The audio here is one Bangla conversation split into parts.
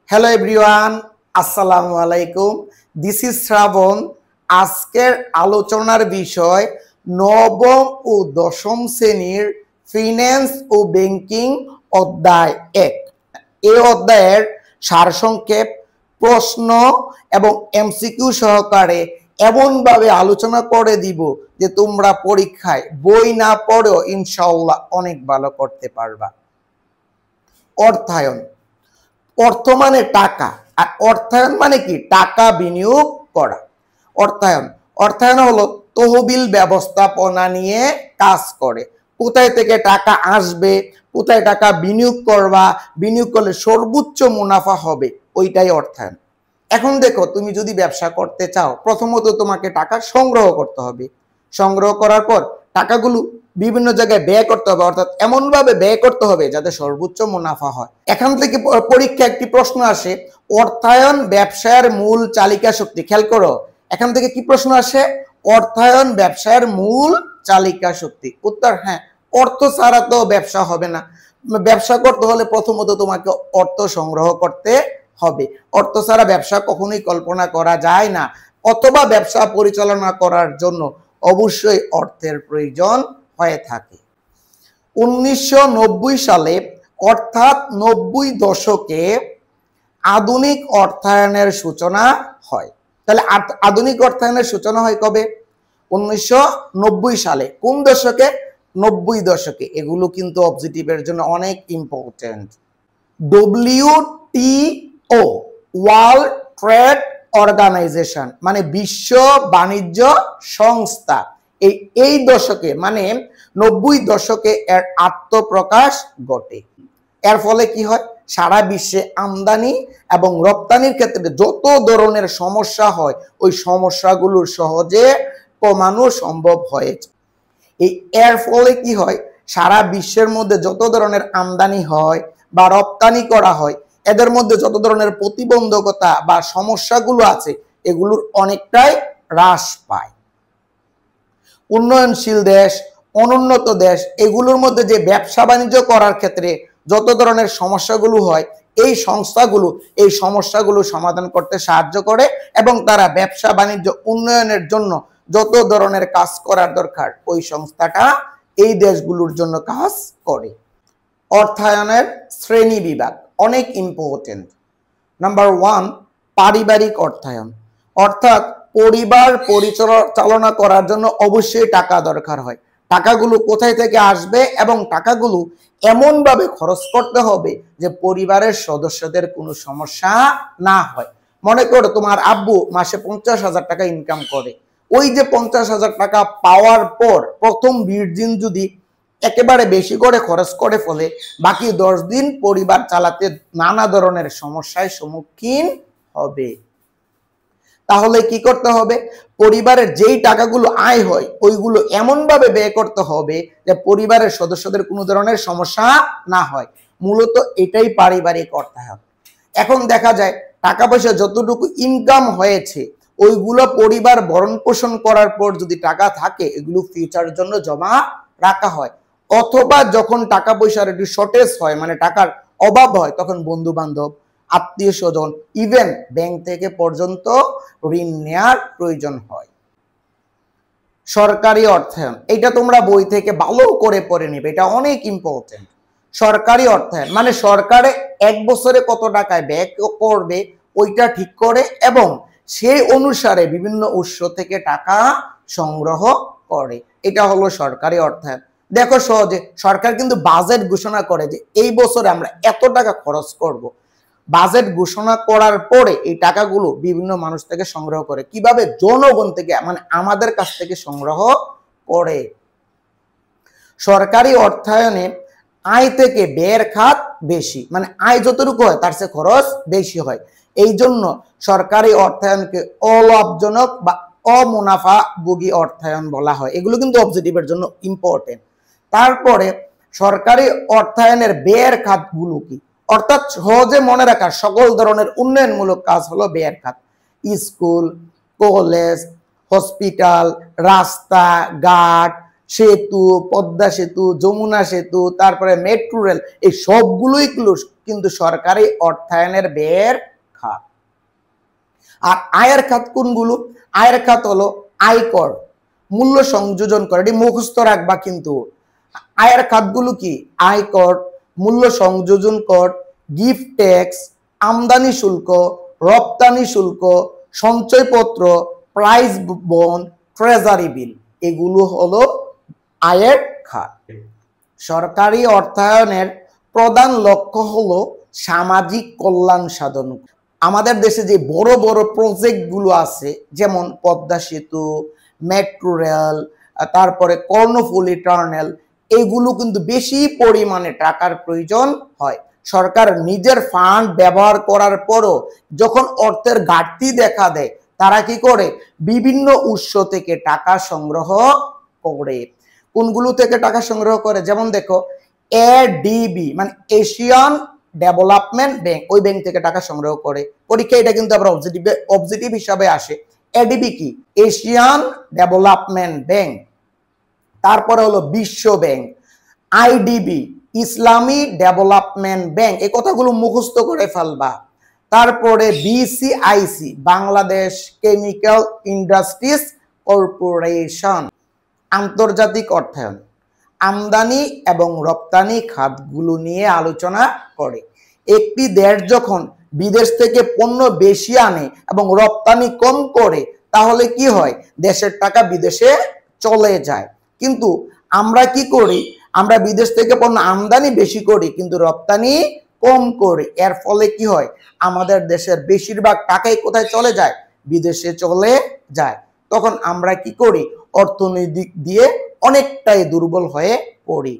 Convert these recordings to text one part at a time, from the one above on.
হ্যালো এভরিওয়ান, আসসালামু আলাইকুম। দিস ইজ শ্রাবণ। আজকের আলোচনার বিষয় নবম ও দশম শ্রেণীর ফিন্যান্স ও ব্যাংকিং অধ্যায় 1। এই অধ্যায়ের সারসংক্ষেপ, প্রশ্ন এবং এমসিকিউ সহকারে এমনভাবে আলোচনা করে দিব যে তোমরা পরীক্ষায় বই না পড়েও ইনশাআল্লাহ অনেক ভালো করতে পারবা। অর্থায়ন। অর্থ মানে টাকা, আর অর্থায়ন মানে কি? টাকা বিনিয়োগ করা। অর্থায়ন হলো তহবিল ব্যবস্থাপনা নিয়ে কাজ করে। কোথায় থেকে টাকা আসবে, কোথায় টাকা বিনিয়োগ করবা, বিনিয়োগ করলে সর্বোচ্চ মুনাফা হবে, ওইটাই অর্থায়ন। এখন দেখো, তুমি যদি ব্যবসা করতে চাও, প্রথমত তোমাকে টাকা সংগ্রহ করতে হবে। সংগ্রহ করার পর টাকাগুলো বিভিন্ন জায়গায় ব্যয় করতে হবে, অর্থাৎ এমন ভাবে ব্যয় করতে হবে যাতে সর্বোচ্চ মুনাফা হয়। এখান থেকে পরীক্ষা একটি প্রশ্ন আসে, অর্থায়ন ব্যবসায়ের মূল চালিকা শক্তি। খেয়াল করো, এখান থেকে কি প্রশ্ন আসে? অর্থায়ন ব্যবসায়ের মূল চালিকা শক্তি। উত্তর হ্যাঁ, অর্থ ছাড়া তো ব্যবসা হবে না। ব্যবসা করতে হলে প্রথমত তোমাকে অর্থ সংগ্রহ করতে হবে। অর্থ ছাড়া ব্যবসা কখনোই কল্পনা করা যায় না, অথবা ব্যবসা পরিচালনা করার জন্য অবশ্যই অর্থের প্রয়োজন হয়ে থাকে। 1990 সালে অর্থাৎ 90 দশকে আধুনিক অর্থায়নের সূচনা হয়। তাহলে আধুনিক অর্থায়নের সূচনা হয় কবে? 1990 সালে। কোন দশকে? 90 দশকে। এগুলো কিন্তু অবজেক্টিভের জন্য অনেক important. WTO world trade organisation মানে বিশ্ব বাণিজ্য সংস্থা এই দশকে মানে 90 দশকে এর আত্মপ্রকাশ ঘটে। এর ফলে কি হয়? সারা বিশ্বে আমদানি এবং রপ্তানির ক্ষেত্রে যত ধরনের সমস্যা হয়, ওই সমস্যাগুলো সহজে কমানো সম্ভব হয়েছে। এর ফলে কি হয়? সারা বিশ্বের মধ্যে যত ধরনের আমদানি হয় বা রপ্তানি করা হয়, এদের মধ্যে যত ধরনের প্রতিবন্ধকতা বা সমস্যাগুলো আছে, এগুলোর অনেকটাই হ্রাস পায়। উন্নয়নশীল দেশ, অনুন্নত দেশ, এগুলোর মধ্যে যে ব্যবসা বাণিজ্য করার ক্ষেত্রে যত ধরনের সমস্যাগুলো হয়, এই সংস্থাগুলো এই সমস্যাগুলো সমাধান করতে সাহায্য করে এবং তারা ব্যবসা বাণিজ্য উন্নয়নের জন্য যত ধরনের কাজ করার দরকার, ওই সংস্থাটা এই দেশগুলোর জন্য কাজ করে। অর্থায়নের শ্রেণী বিভাগ অনেক ইম্পর্টেন্ট। নাম্বার 1, পারিবারিক অর্থায়ন। অর্থাৎ পরিবার পরিচালনা করার জন্য অবশ্যই টাকা দরকার হয়। টাকাগুলো কোথায় থেকে আসবে এবং টাকাগুলো এমনভাবে খরচ করতে হবে যে পরিবারের সদস্যদের কোনো সমস্যা না হয়। মনে করো তোমার আব্বু মাসে 50,000 টাকা ইনকাম করে। ওই যে 50,000 টাকা পাওয়ার পর প্রথম 20 দিন যদি একেবারে বেশি করে খরচ করে ফলে, বাকি 10 দিন পরিবার চালাতে নানা ধরনের সমস্যার সম্মুখীন হবে। তাহলে কি করতে হবে? পরিবারের যেই টাকাগুলো আয় হয়, ওইগুলো এমনভাবে ব্যয় করতে হবে যে পরিবারের সদস্যদের কোনো ধরনের সমস্যা না হয়। মূলত এটাই পারিবারিক অর্থায়ন। এখন দেখা যায় টাকা পয়সা যতটুকু ইনকাম হয়েছে, ওইগুলো পরিবার ভরণ পোষণ করার পর যদি টাকা থাকে, এগুলো ফিউচারের জন্য জমা রাখা হয়। অথবা যখন টাকা পয়সার একটু শর্টেজ হয়, মানে টাকার অভাব হয়, তখন বন্ধু বান্ধব, আত্মীয় স্বজন, ইভেন ব্যাংক থেকে পর্যন্ত ঋণ নেওয়ার প্রয়োজন হয়। সরকারি অর্থায়ন, এটা তোমরা বই থেকে ভালো করে পড়ে নেবে, এটা অনেক ইম্পর্টেন্ট। সরকারি অর্থায়ন মানে সরকারে 1 বছরে কত টাকায় ব্যয় করবে ওইটা ঠিক করে এবং সেই অনুসারে বিভিন্ন উৎস থেকে টাকা সংগ্রহ করে, এটা হলো সরকারি অর্থায়ন। দেখো সহজে সরকার কিন্তু বাজেট ঘোষণা করে যে এই বছরে আমরা এত টাকা খরচ করব। বাজেট ঘোষণা করার পরে এই টাকাগুলো বিভিন্ন মানুষ থেকে সংগ্রহ করে। কিভাবে? জনগণ থেকে, মানে আমাদের কাছ থেকে সংগ্রহ করে। সরকারি অর্থায়নে আয় থেকে ব্যয়ের খাত বেশি, মানে আয় যতটুকু হয় তার চেয়ে খরচ বেশি হয়। এই জন্য সরকারি অর্থায়নকে অলাভজনক বা অমুনাফাভোগী অর্থায়ন বলা হয়। এগুলো কিন্তু অবজেক্টিভের জন্য ইম্পর্টেন্ট। তারপরে সরকারি অর্থায়নের ব্যয়ের খাতগুলো কি? অর্থাৎ সহজে মনে রাখার সকল ধরনের উন্নয়নমূলক কাজ হলো ব্যয়ের খাত। স্কুল, কলেজ, হসপিটাল, রাস্তা ঘাট, সেতু, পদ্মা সেতু, যমুনা সেতু, তারপরে মেট্রো রেল, এই সবগুলোই কিন্তু সরকারি অর্থায়নের ব্যয়ের খাত। আর আয়ের খাত কোনগুলো? আয়ের খাত হলো আয়কর, মূল্য সংযোজন কর, এটি মুখস্থ রাখবা কিন্তু। আয়ের খাতগুলো কি? আয়কর, মূল্য সংযোজন কর, গিফট ট্যাক্স, আমদানি শুল্ক, রপ্তানি শুল্ক, সঞ্চয়পত্র, প্রাইস বন্ড, ট্রেজারি বিল, এগুলো হলো আয়ের খাত। সরকারি অর্থায়নের প্রধান লক্ষ্য হলো সামাজিক কল্যাণ সাধন। আমাদের দেশে যে বড় বড় প্রজেক্টগুলো আছে, যেমন পদ্মা সেতু, মেট্রো রেল, তারপরে কর্ণফুলী টার্নেল, এগুলো কিন্তু বেশি পরিমাণে টাকার প্রয়োজন হয়। সরকার নিজের ফান্ড ব্যবহার করার পরও যখন অর্থের ঘাটতি দেখা দেয়, তারা কি করে? বিভিন্ন উৎস থেকে টাকা সংগ্রহ করে। কোনগুলো থেকে টাকা সংগ্রহ করে? যেমন দেখো, এডিবি মানে এশিয়ান ডেভেলপমেন্ট ব্যাংক, ওই ব্যাংক থেকে টাকা সংগ্রহ করে। পরীক্ষা এটা কিন্তু আবার অবজেক্টিভ হিসাবে আসে। এডিবি কি? Asian development bank. তারপরে হলো বিশ্ব ব্যাংক। আইডিবি ইসলামী ডেভেলপমেন্ট ব্যাংক, এই কথাগুলো মুখস্থ করে ফেলবা। তারপরে BCIC Bangladesh chemical industries corporation. আন্তর্জাতিক অর্থায়ন আমদানি এবং রপ্তানি খাতগুলো নিয়ে আলোচনা করে। একটি দেশ যখন বিদেশ থেকে পণ্য বেশি আনে এবং রপ্তানি কম করে, তাহলে কি হয়? দেশের টাকা বিদেশে চলে যায়। কিন্তু আমরা কি করি? আমরা বিদেশ থেকে পণ্য আমদানি বেশি করি কিন্তু রপ্তানি কম করি। এর ফলে কি হয়? আমাদের দেশের বেশিরভাগ টাকাই কোথায় চলে যায়? বিদেশে চলে যায়। তখন আমরা কি করি? অর্থনৈতিক দিয়ে অনেকটাই দুর্বল হয়ে পড়ি।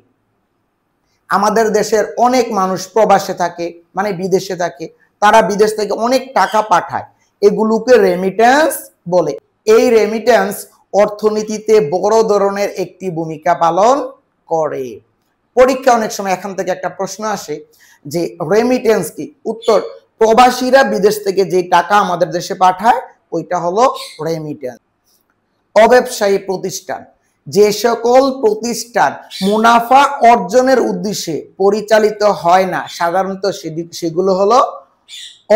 আমাদের দেশের অনেক মানুষ প্রবাসে থাকে, মানে বিদেশে থাকে, তারা বিদেশ থেকে অনেক টাকা পাঠায়, এগুলোকে রেমিটেন্স বলে। এই রেমিটেন্স অর্থনীতিতে বড় ধরনের একটি ভূমিকা পালন করে। পরীক্ষা অনেক সময় এখান থেকে একটা প্রশ্ন আসে যে রেমিটেন্স কি? উত্তর, প্রবাসীরা বিদেশ থেকে যে টাকা আমাদের দেশে পাঠায় ওইটা হলো রেমিটেন্স। অব্যবসায়ী প্রতিষ্ঠান, যে সকল প্রতিষ্ঠান মুনাফা অর্জনের উদ্দেশ্যে পরিচালিত হয় না, সাধারণত সেগুলো হলো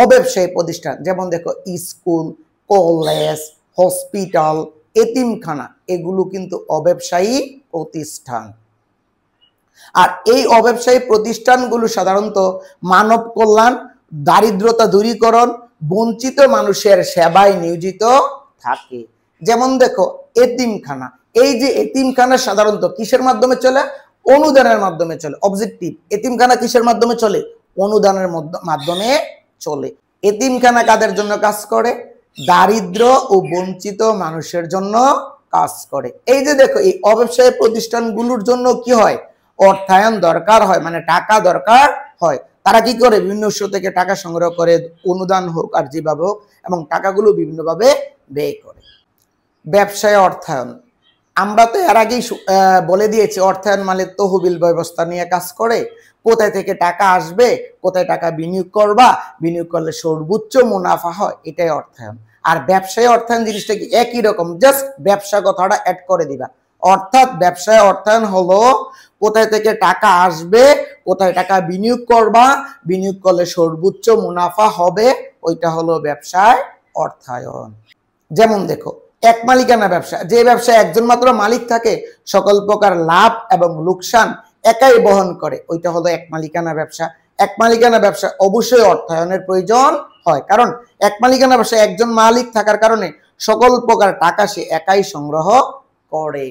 অব্যবসায়ী প্রতিষ্ঠান। যেমন দেখো, স্কুল, কলেজ, হসপিটাল, এতিমখানা, এগুলো কিন্তু অব্যবসায়ী প্রতিষ্ঠান। আর এই অব্যবসায়ী প্রতিষ্ঠানগুলো সাধারণত মানব কল্যাণ, দারিদ্রতা দূরীকরণ, বঞ্চিত মানুষের সেবায় নিয়োজিত থাকে। যেমন দেখো, এতিমখানা, এই যে এতিমখানা সাধারণত কিসের মাধ্যমে চলে? অনুদানের মাধ্যমে চলে। অবজেক্টিভ, এতিমখানা কিসের মাধ্যমে চলে? অনুদানের মাধ্যমে চলে। এতিমখানা কাদের জন্য কাজ করে? দারিদ্র ও বঞ্চিত মানুষের জন্য কাজ করে। এই যে দেখো, এই অব্যবসায়ী প্রতিষ্ঠানগুলোর জন্য কি হয়? অর্থায়ন দরকার হয়, মানে টাকা দরকার হয়। তারা কি করে? বিভিন্ন উৎস থেকে টাকা সংগ্রহ করে, অনুদান হোক আর যেভাবে হোক, এবং টাকাগুলো বিভিন্নভাবে ব্যয় করে। ব্যবসায় অর্থায়ন, আমরা তো এর আগেই বলে দিয়েছি, অর্থায়ন মানে তহবিল ব্যবস্থা নিয়ে কাজ করে। কোথায় থেকে টাকা আসবে, কোথায় টাকা বিনিয়োগ করবা, বিনিয়োগ করলে সর্বোচ্চ মুনাফা হয়, এটাই অর্থায়ন। আর ব্যবসায় অর্থায়ন জিনিসটা কি? একই রকম, জাস্ট ব্যবসা কথাটা অ্যাড করে দিবা। অর্থাৎ ব্যবসায় অর্থায়ন হলো কোথায় থেকে টাকা আসবে, কোথায় টাকা বিনিয়োগ করবা, বিনিয়োগ করলে সর্বোচ্চ মুনাফা হবে, ওইটা হলো ব্যবসায় অর্থায়ন। যেমন দেখো, এক মালিকানা ব্যবসা, যে ব্যবসায় একজন মাত্র মালিক থাকে, সকল প্রকার লাভ এবং লোকসান একাই বহন করে, ওইটা হলো এক মালিকানা ব্যবসা। এক মালিকানা ব্যবসা অবশ্যই অর্থায়নের প্রয়োজন হয়, কারণ এক মালিকানা ব্যবসা একজন মালিক থাকার কারণে সকল প্রকার টাকা সে একাই সংগ্রহ করে।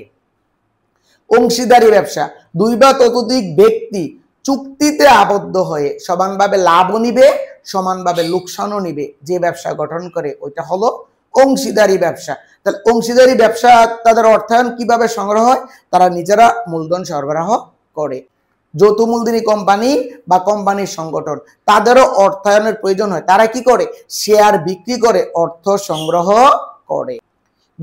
অংশীদারি ব্যবসা, দুই বা ততোধিক ব্যক্তি চুক্তিতে আবদ্ধ হয়ে সমানভাবে লাভও নিবে, সমানভাবে লোকসানও নিবে, যে ব্যবসা গঠন করে, ওইটা হলো অংশীদারি ব্যবসা। তাহলে অংশীদারি ব্যবসা তাদের অর্থায়ন কিভাবে সংগ্রহ হয়? তারা নিজেরা মূলধন সরবরাহ করে। যৌথ মূলধনী কোম্পানি বা কোম্পানির সংগঠন, তাদেরও অর্থায়নের প্রয়োজন হয়। তারা কি করে? শেয়ার বিক্রি করে অর্থ সংগ্রহ করে।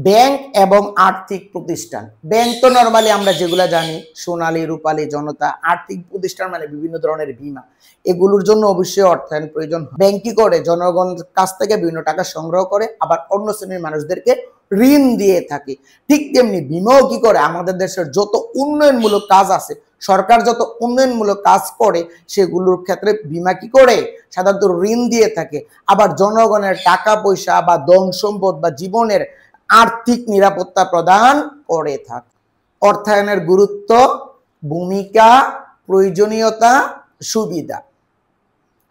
ব্যাংক এবং আর্থিক প্রতিষ্ঠান। ব্যাংক তো নরমালি আমরা যেগুলো জানি, সোনালী, রূপালী, জনতা। আর্থিক প্রতিষ্ঠান মানে বিভিন্ন ধরনের বীমা, এগুলোর জন্য অবশ্যই অর্থায়ন প্রয়োজন। ব্যাংক কি করে? জনগণের কাছ থেকে বিভিন্ন টাকা সংগ্রহ করে আবার অন্য শ্রেণীর মানুষদেরকে ঋণ দিয়ে থাকে। ঠিক তেমনি বীমাও কি করে? আমাদের দেশের যত উন্নয়নমূলক কাজ আছে, সরকার যত উন্নয়নমূলক কাজ করে সেগুলোর ক্ষেত্রে বীমা কি করে? সাধারণত ঋণ দিয়ে থাকে। আবার জনগণের টাকা পয়সা বা ধন সম্পদ বা জীবনের আর্থিক নিরাপত্তা প্রদান করে থাকে। অর্থায়নের গুরুত্ব, ভূমিকা, প্রয়োজনীয়তা, সুবিধা,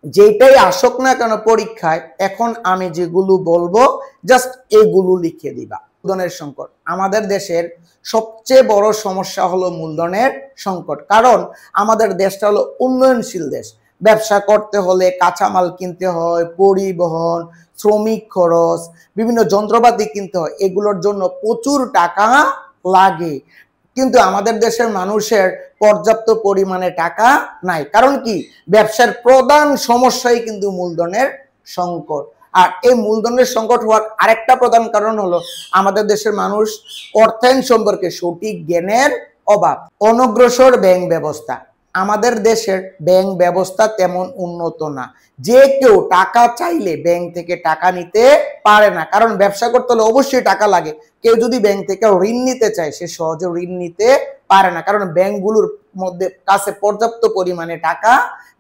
যেটাই আসুক না কেন পরীক্ষায়, এখন আমি যেগুলো বলবো জাস্ট এগুলো লিখে দিবা। মূলধনের সংকট। আমাদের দেশের সবচেয়ে বড় সমস্যা হলো মূলধনের সংকট। কারণ আমাদের দেশটা হলো উন্নয়নশীল দেশ। ব্যবসা করতে হলে কাঁচামাল কিনতে হয়, পরিবহন, শ্রমিক খরচ, বিভিন্ন যন্ত্রপাতি কিনতে হয়, এগুলোর জন্য প্রচুর টাকা লাগে। কিন্তু আমাদের দেশের মানুষের পর্যাপ্ত পরিমাণে টাকা নাই। কারণ কি? ব্যবসার প্রধান সমস্যাই কিন্তু মূলধনের সংকট। আর এই মূলধনের সংকট হওয়ার আরেকটা প্রধান কারণ হলো আমাদের দেশের মানুষ অর্থায়ন সম্পর্কে সঠিক জ্ঞানের অভাব। অনগ্রসর ব্যাংক ব্যবস্থা। আমাদের দেশের ব্যাংক ব্যবস্থা তেমন উন্নত না। যে কেউ টাকা চাইলে ব্যাংক থেকে টাকা নিতে পারে না, কারণ ব্যবসা করতে হলে অবশ্যই টাকা লাগে। কেউ যদি ব্যাংক থেকে ঋণ নিতে চায় সে সহজে ঋণ নিতে পারে না, কারণ ব্যাংকগুলোর মধ্যে কাছে পর্যাপ্ত পরিমাণে টাকা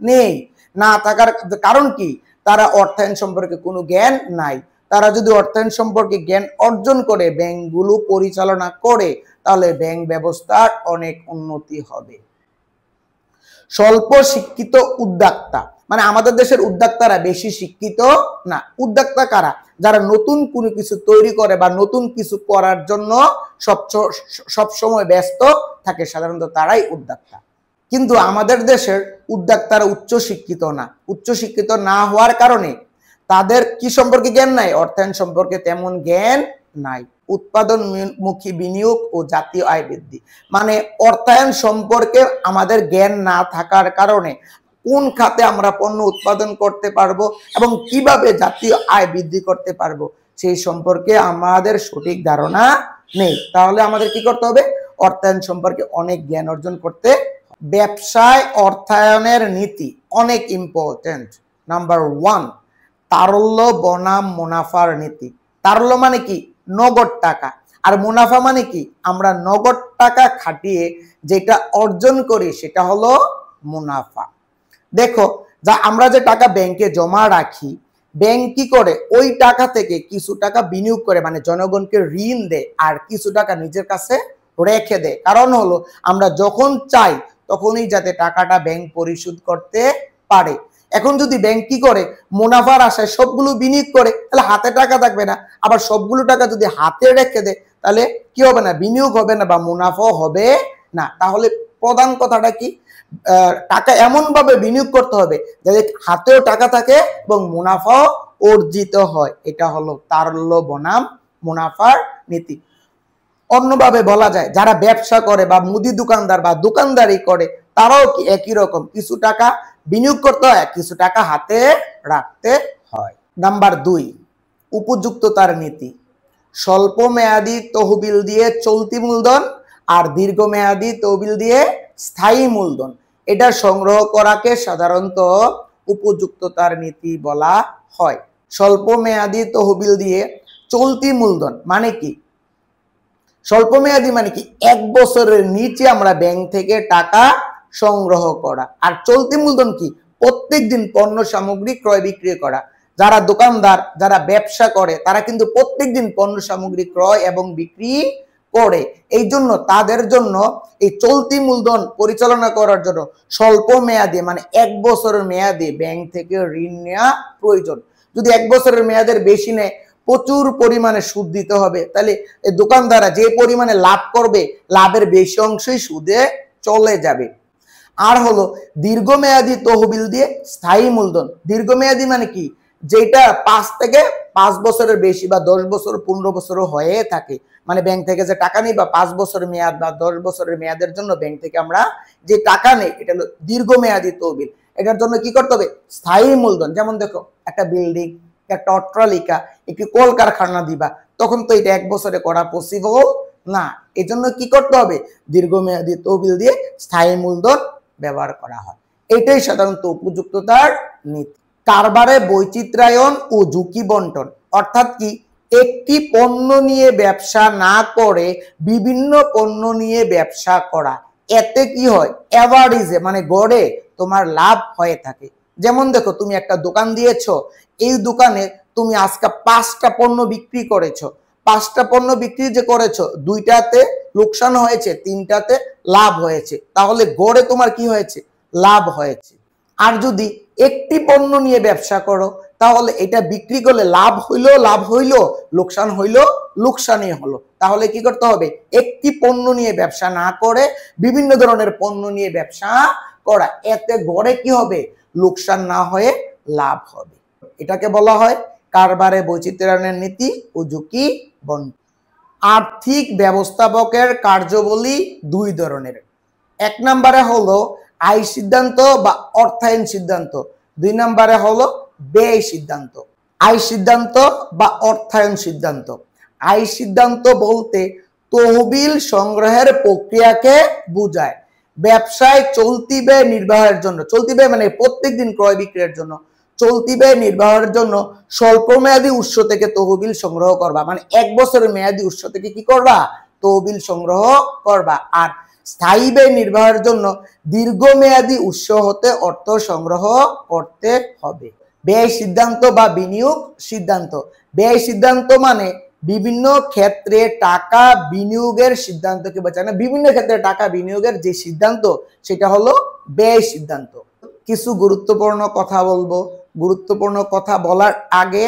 নেই। না থাকার কারণ কি? তারা অর্থায়ন সম্পর্কে কোনো জ্ঞান নাই। তারা যদি অর্থায়ন সম্পর্কে জ্ঞান অর্জন করে ব্যাংকগুলো পরিচালনা করে তাহলে ব্যাংক ব্যবস্থার অনেক উন্নতি হবে। স্বল্প শিক্ষিত উদ্যোক্তা, মানে আমাদের দেশের উদ্যোক্তারা বেশি শিক্ষিত না। উদ্যোক্তা কারা? যারা নতুন কোনো কিছু তৈরি করে বা নতুন কিছু করার জন্য সবসময় ব্যস্ত থাকে, সাধারণত তারাই উদ্যোক্তা। কিন্তু আমাদের দেশের উদ্যোক্তারা উচ্চ শিক্ষিত না। উচ্চ শিক্ষিত না হওয়ার কারণে তাদের কি সম্পর্কে জ্ঞান নাই? অর্থায়ন সম্পর্কে তেমন জ্ঞান নাই। উৎপাদনমুখী বিনিয়োগ ও জাতীয় আয় বৃদ্ধি, মানে অর্থায়ন সম্পর্কে আমাদের জ্ঞান না থাকার কারণে কোন খাতে আমরা পণ্য উৎপাদন করতে পারবো এবং কিভাবে জাতীয় আয় বৃদ্ধি করতে পারবো সেই সম্পর্কে আমাদের সঠিক ধারণা নেই। তাহলে আমাদের কি করতে হবে? অর্থায়ন সম্পর্কে অনেক জ্ঞান অর্জন করতে। ব্যবসায় অর্থায়নের নীতি অনেক ইম্পর্টেন্ট। নাম্বার 1, তারল্য বনাম মুনাফার নীতি। তারল্য মানে কি? নগদ টাকা। আর মুনাফা মানে কি? আমরা নগদ টাকা খাটিয়ে যেটা অর্জন করি সেটা হলো মুনাফা। দেখো, আমরা যে টাকা ব্যাংকে জমা রাখি, ব্যাংক কি করে? ওই টাকা থেকে কিছু টাকা বিনিয়োগ করে, মানে জনগণকে ঋণ দেয়, আর কিছু টাকা নিজের কাছে রেখে দেয়। কারণ হলো আমরা যখন চাই তখনই যাতে টাকাটা ব্যাংক পরিশোধ করতে পারে। এখন যদি ব্যাংক কি করে? মুনাফার আশায় সবগুলো বিনিয়োগ করে, তাহলে হাতে টাকা থাকবে না। আবার সবগুলো টাকা যদি হাতে রেখে দেয় তাহলে কি হবে না? বিনিয়োগ হবে না বা মুনাফাও হবে না। তাহলে প্রধান কথাটা কি? টাকা এমন ভাবে বিনিয়োগ করতে হবে যাতে হাতেও টাকা থাকে এবং মুনাফাও অর্জিত হয়। এটা হলো তারল্য বনাম মুনাফার নীতি। অন্যভাবে বলা যায়, যারা ব্যবসা করে বা মুদি দোকানদার বা দোকানদারি করে তারাও কি একই রকম, কিছু টাকা বিনিয়োগ করতে হয়, কিছু টাকা হাতে রাখতে হয়। নাম্বার 2, উপযুক্ততার নীতি। স্বল্প মেয়াদী তহবিল দিয়ে চলতি মূলধন আর দীর্ঘমেয়াদী তহবিল দিয়ে স্থায়ী মূলধন, এটা সংগ্রহ করাকে সাধারণত উপযুক্ততার নীতি বলা হয়। স্বল্প মেয়াদী তহবিল দিয়ে চলতি মূলধন মানে কি? স্বল্প মেয়াদী মানে কি? 1 বছরের নিচে আমরা ব্যাংক থেকে টাকা সংগ্রহ করা। আর চলতি মূলধন কি? প্রত্যেক দিন পণ্য সামগ্রী ক্রয় বিক্রি করা। যারা দোকানদার, যারা ব্যবসা করে তারা কিন্তু প্রত্যেক দিন পণ্য সামগ্রী ক্রয় এবং বিক্রি করে। এই জন্য তাদের জন্য এই চলতি মূলধন পরিচালনা করার জন্য স্বল্প মেয়াদী মানে 1 বছরের মেয়াদী ব্যাংক থেকে ঋণ নেওয়া প্রয়োজন। যদি 1 বছরের মেয়াদের বেশি নেয় প্রচুর পরিমাণে সুদ দিতে হবে। তাহলে এই দোকানদাররা যে পরিমাণে লাভ করবে লাভের বেশি অংশই সুদে চলে যাবে। আর হলো দীর্ঘমেয়াদী তহবিল দিয়ে স্থায়ী মূলধন। দীর্ঘমেয়াদী মানে কি? যেটা 5 থেকে 5 বছরের বেশি বা 10 বছর 15 বছরও হয়ে থাকে, মানে ব্যাংক থেকে যে টাকা নেই বা 5 বছরের মেয়াদ বা 10 বছরের মেয়াদের জন্য ব্যাংক থেকে আমরা যে টাকা নেই এটা হলো দীর্ঘমেয়াদী তহবিল। এটার জন্য কি করতে হবে? স্থায়ী মূলধন। যেমন দেখো, একটা বিল্ডিং একটা অট্টালিকা, একটি কলকারখানা দিবা, তখন তো এটা 1 বছরে করা পসিবল না। এজন্য কি করতে হবে, দীর্ঘমেয়াদী তহবিল দিয়ে স্থায়ী মূলধন ব্যবহার করা হয়। এটাই সাধারণত উপযুক্ততার নীতি। কারবারে বৈচিত্র্যায়ন ও ঝুঁকি বন্টন, অর্থাৎ কি, একটি পণ্য নিয়ে ব্যবসা না করে বিভিন্ন পণ্য নিয়ে ব্যবসা করা। এতে কি হয়, এভারেজে মানে গড়ে তোমার লাভ হয়ে থাকে। যেমন দেখো, তুমি একটা দোকান দিয়েছো, এই দোকানে তুমি আজকে 5টা পণ্য বিক্রি করেছো, 5টা পণ্য বিক্রি যে করেছো, 2টাতে লোকসান হয়েছে, 3টাতে লাভ হয়েছে, তাহলে গড়ে তোমার কি হয়েছে, লাভ হয়েছে। আর যদি একটি পণ্য নিয়ে ব্যবসা করো, তাহলে এটা বিক্রি করলে লাভ হইলো, লোকসান হইলো, লোকসানই হলো। তাহলে কি করতে হবে, একটি পণ্য নিয়ে ব্যবসা না করে বিভিন্ন ধরনের পণ্য নিয়ে ব্যবসা করা। এতে গড়ে কি হবে, লোকসান না হয়ে লাভ হবে। এটাকে বলা হয় কারবারে বৈচিত্র্যায়নের নীতি ও ঝুঁকি বন্টন। আর্থিক ব্যবস্থাপকের কার্যাবলী 2 ধরনের। 1 নম্বরে হলো আয় সিদ্ধান্ত বা অর্থায়ন সিদ্ধান্ত, 2 নম্বরে হলো ব্যয় সিদ্ধান্ত। আয় সিদ্ধান্ত বা অর্থায়ন সিদ্ধান্ত। আয় সিদ্ধান্ত বলতে তহবিল সংগ্রহের প্রক্রিয়াকে বোঝায়। ব্যবসায় চলতি ব্যয় নির্বাহের জন্য, চলতি ব্যয় মানে প্রত্যেকদিন ক্রয় বিক্রয়ের জন্য, চলতি ব্যয় নির্বাহের জন্য স্বল্প মেয়াদী উৎস থেকে তহবিল সংগ্রহ করবা, মানে 1 বছরের মেয়াদী উৎস থেকে কি করবা, তহবিল সংগ্রহ করবা। আর স্থায়ী ব্যয় নির্বাহের জন্য দীর্ঘমেয়াদী উৎস হতে অর্থ সংগ্রহ করতে হবে। ব্যয় সিদ্ধান্ত বা বিনিয়োগ সিদ্ধান্ত। ব্যয় সিদ্ধান্ত মানে বিভিন্ন ক্ষেত্রে টাকা বিনিয়োগের সিদ্ধান্তকে বোঝায়, না বিভিন্ন ক্ষেত্রে টাকা বিনিয়োগের যে সিদ্ধান্ত, সেটা হলো ব্যয় সিদ্ধান্ত। কিছু গুরুত্বপূর্ণ কথা বলবো। গুরুত্বপূর্ণ কথা বলার আগে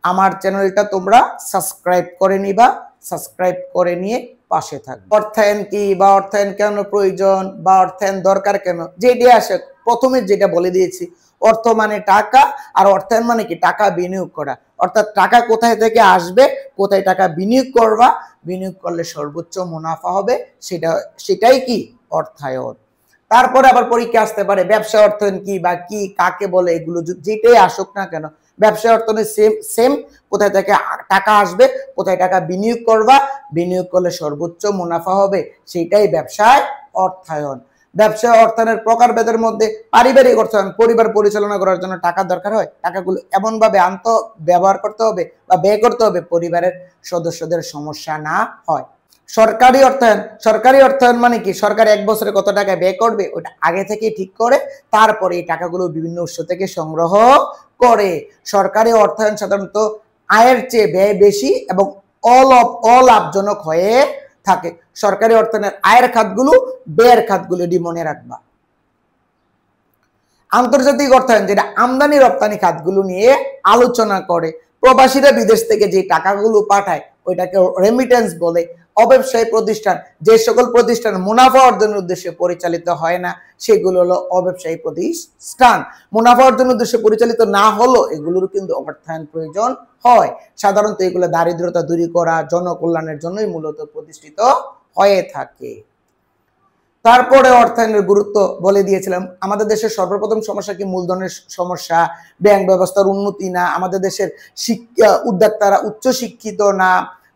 আমার চ্যানেলটা তোমরা সাবস্ক্রাইব করে নিবা, সাবস্ক্রাইব করে নিয়ে পাশে থাকবে। অর্থায়ন কি বা অর্থায়ন কেন প্রয়োজন বা অর্থায়ন দরকার কেন, যেটা আসে প্রথমে যেটা বলে দিয়েছি, অর্থ মানে টাকা, আর অর্থায়ন মানে কি, টাকা বিনিয়োগ করা। অর্থাৎ টাকা কোথায় থেকে আসবে, কোথায় টাকা বিনিয়োগ করবা, বিনিয়োগ করলে সর্বোচ্চ মুনাফা হবে, সেটাই কি, অর্থায়ন। তারপরে আবার পরীক্ষা আসতে পারে ব্যবসা অর্থায়ন কি বা কি, কাকে বলে, এগুলো যেটাই আসুক না কেন, ব্যবসা অর্থায়নে সেম কোথায় থেকে টাকা আসবে, কোথায় টাকা বিনিয়োগ করবা, বিনিয়োগ করলে সর্বোচ্চ মুনাফা হবে, সেটাই ব্যবসায় অর্থায়ন। ব্যবসায় অর্থায়নের প্রকারভেদের মধ্যে পারিবারিক অর্থায়ন, পরিবার পরিচালনা করার জন্য টাকা দরকার হয়, টাকাগুলো এমনভাবে ব্যবহার করতে হবে বা ব্যয় করতে হবে পরিবারের সদস্যদের সমস্যা না হয়। সরকারি অর্থায়ন। সরকারি অর্থায়ন মানে কি, সরকার 1 বছরে কত টাকা ব্যয় করবে ওটা আগে থেকে ঠিক করে তারপরে এই টাকাগুলো বিভিন্ন উৎস থেকে সংগ্রহ করে। সরকারি অর্থায়ন সাধারণত আয়ের চেয়ে ব্যয় বেশি এবং অলাভজনক হয়ে থাকে। সরকারি অর্থায়নের আয়ের খাতগুলো, ব্যয়ের খাতগুলো এটি মনে রাখবা। আন্তর্জাতিক অর্থায়ন যেটা আমদানি রপ্তানি খাতগুলো নিয়ে আলোচনা করে। প্রবাসীরা বিদেশ থেকে যে টাকাগুলো পাঠায় ওইটাকে রেমিটেন্স বলে। অব্যবসায়ী প্রতিষ্ঠান, যে সকল প্রতিষ্ঠান মুনাফা অর্জনের উদ্দেশ্যে পরিচালিত হয় না, সেগুলো হলো অব্যবসায়ী প্রতিষ্ঠান। মুনাফা অর্জনের উদ্দেশ্যে পরিচালিত না হলো এগুলোর কিন্তু অর্থায়ন প্রয়োজন হয়। সাধারণত এগুলো দারিদ্রতা দূর করা, জনকল্যাণের জন্যই মূলত প্রতিষ্ঠিত হয়ে থাকে। তারপরে অর্থায়নের গুরুত্ব বলে দিয়েছিলাম। আমাদের দেশের সর্বপ্রথম সমস্যা কি, মূলধনের সমস্যা, ব্যাংক ব্যবস্থার উন্নতি না, আমাদের দেশের উদ্যোক্তারা উচ্চ শিক্ষিত না,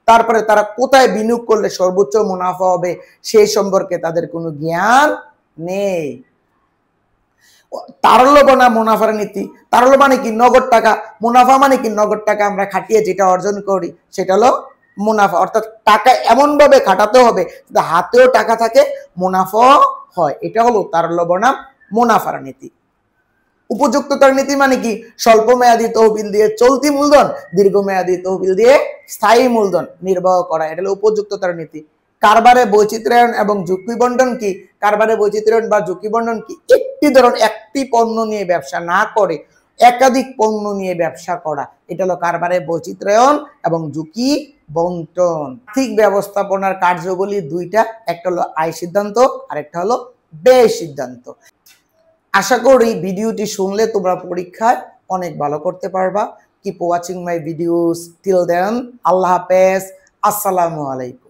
তারপরে তারা কোথায় বিনিয়োগ করলে সর্বোচ্চ মুনাফা হবে সেই সম্পর্কে তাদের কোনো জ্ঞান নেই। তারল্য বনাম মুনাফার নীতি। তারল্য মানে কি, নগদ টাকা। মুনাফা মানে কি, নগদ টাকা আমরা খাটিয়ে যেটা অর্জন করি সেটা হলো মুনাফা। অর্থাৎ টাকা এমন ভাবে খাটাতে হবে যে হাতেও টাকা থাকে, মুনাফা হয়। এটা হলো তারল্য বনাম মুনাফার নীতি। উপযুক্ততার নীতি মানে কি, স্বল্প মেয়াদী তহবিল দিয়ে চলতি মূলধন, দীর্ঘমেয়াদী তহবিল দিয়ে স্থায়ী মূলধন নির্বাহ করা, এটা হলো উপযুক্ততার নীতি। কারবারে বৈচিত্র্যায়ন এবং ঝুঁকি বন্টন কি, কারবারে বৈচিত্র্যায়ন বা ঝুঁকি বন্টন কি, একটি পণ্য নিয়ে ব্যবসা না করে একাধিক পণ্য নিয়ে ব্যবসা করা, এটা হলো কারবারে বৈচিত্র্যায়ন এবং ঝুঁকি বন্টন। আর্থিক ব্যবস্থাপনার কার্যাবলী 2টা, একটা হলো আয় সিদ্ধান্ত আর একটা হলো ব্যয় সিদ্ধান্ত। আশা করি ভিডিওটি শুনলে তোমরা পরীক্ষায় অনেক ভালো করতে পারবা। Keep watching my videos till then. আল্লাহ হাফেজ, আসসালামু আলাইকুম।